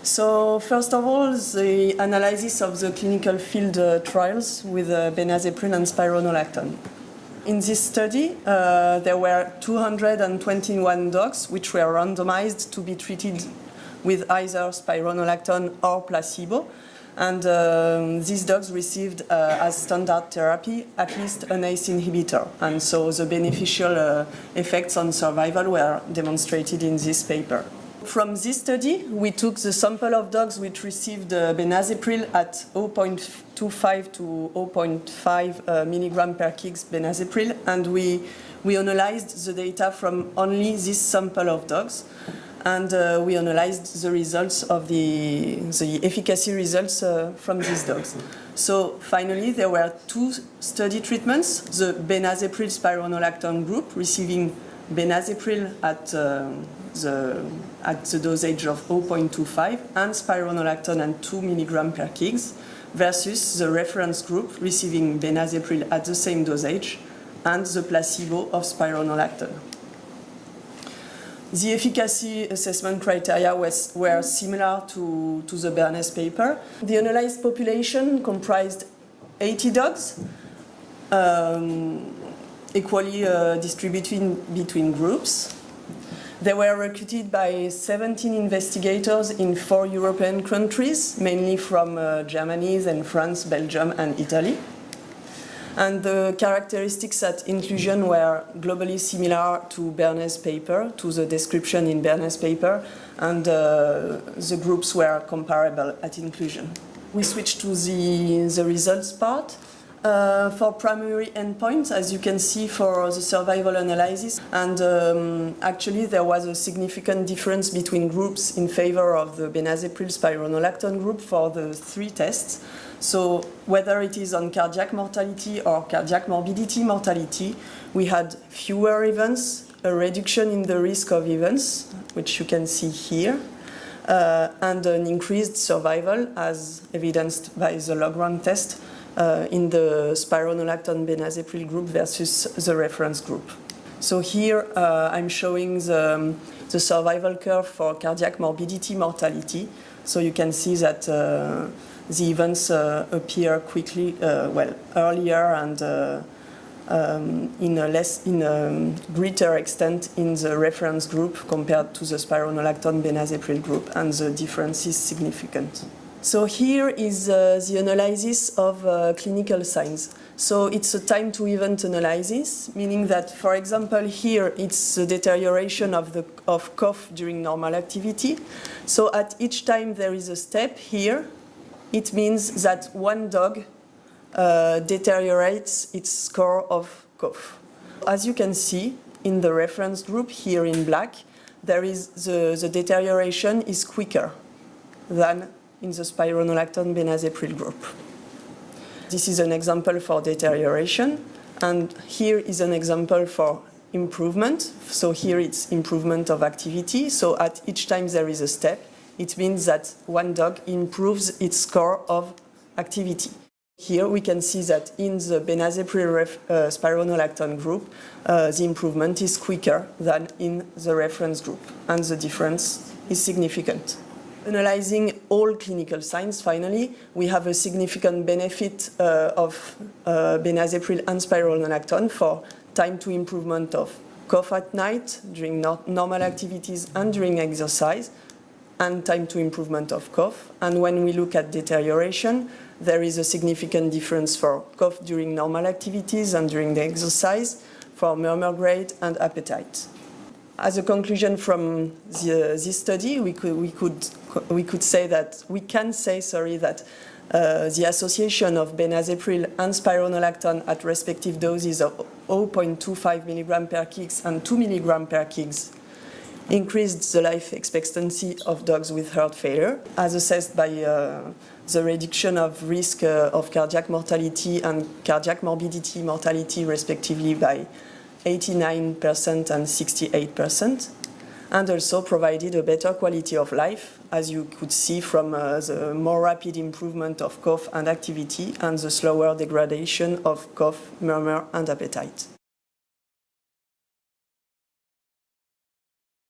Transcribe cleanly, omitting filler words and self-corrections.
So first of all, the analysis of the clinical field trials with benazepril and spironolactone. In this study, there were 221 dogs which were randomized to be treated with either spironolactone or placebo. And these dogs received, as standard therapy, at least an ACE inhibitor. And so the beneficial effects on survival were demonstrated in this paper. From this study, we took the sample of dogs which received benazepril at 0.25 to 0.5 milligram per kg benazepril, and we analyzed the data from only this sample of dogs. And we analyzed the results of the efficacy results from these dogs. So finally, there were two study treatments: the benazepril spironolactone group receiving benazepril at the dosage of 0.25 and spironolactone and 2 milligram per kg, versus the reference group receiving benazepril at the same dosage and the placebo of spironolactone. The efficacy assessment criteria were similar to the Bernays paper. The analyzed population comprised 80 dogs, equally distributed between groups. They were recruited by 17 investigators in 4 European countries, mainly from Germany, then France, Belgium, and Italy. And the characteristics at inclusion were globally similar to Bernays paper, to the description in Bernays paper, and the groups were comparable at inclusion. We switched to the results part. For primary endpoints, as you can see for the survival analysis, and actually there was a significant difference between groups in favor of the benazepril spironolactone group for the 3 tests. So whether it is on cardiac mortality or cardiac morbidity mortality, we had fewer events, a reduction in the risk of events, which you can see here, and an increased survival as evidenced by the log-rank test in the spironolactone benazepril group versus the reference group. So here I'm showing the survival curve for cardiac morbidity mortality. So you can see that the events appear quickly, earlier and in a greater extent in the reference group compared to the spironolactone benazepril group, and the difference is significant. So here is the analysis of clinical signs. So it's a time to event analysis, meaning that, for example, here it's the deterioration of cough during normal activity. So at each time there is a step here. It means that one dog deteriorates its score of cough. As you can see in the reference group here in black, there is the deterioration is quicker than in the spironolactone benazepril group. This is an example for deterioration, and here is an example for improvement. So here it's improvement of activity. So at each time there is a step. It means that one dog improves its score of activity. Here we can see that in the benazepril spironolactone group, the improvement is quicker than in the reference group, and the difference is significant. Analyzing all clinical signs, finally, we have a significant benefit of benazepril and spironolactone for time to improvement of cough at night, during normal activities and during exercise, and time to improvement of cough. And when we look at deterioration, there is a significant difference for cough during normal activities and during the exercise, for murmur grade and appetite. As a conclusion from this study, we can say that the association of benazepril and spironolactone at respective doses of 0.25 milligram per kg and 2 milligram per kg increased the life expectancy of dogs with heart failure, as assessed by the reduction of risk of cardiac mortality and cardiac morbidity mortality, respectively, by 89% and 68%, and also provided a better quality of life, as you could see from the more rapid improvement of cough and activity and the slower degradation of cough, murmur, and appetite.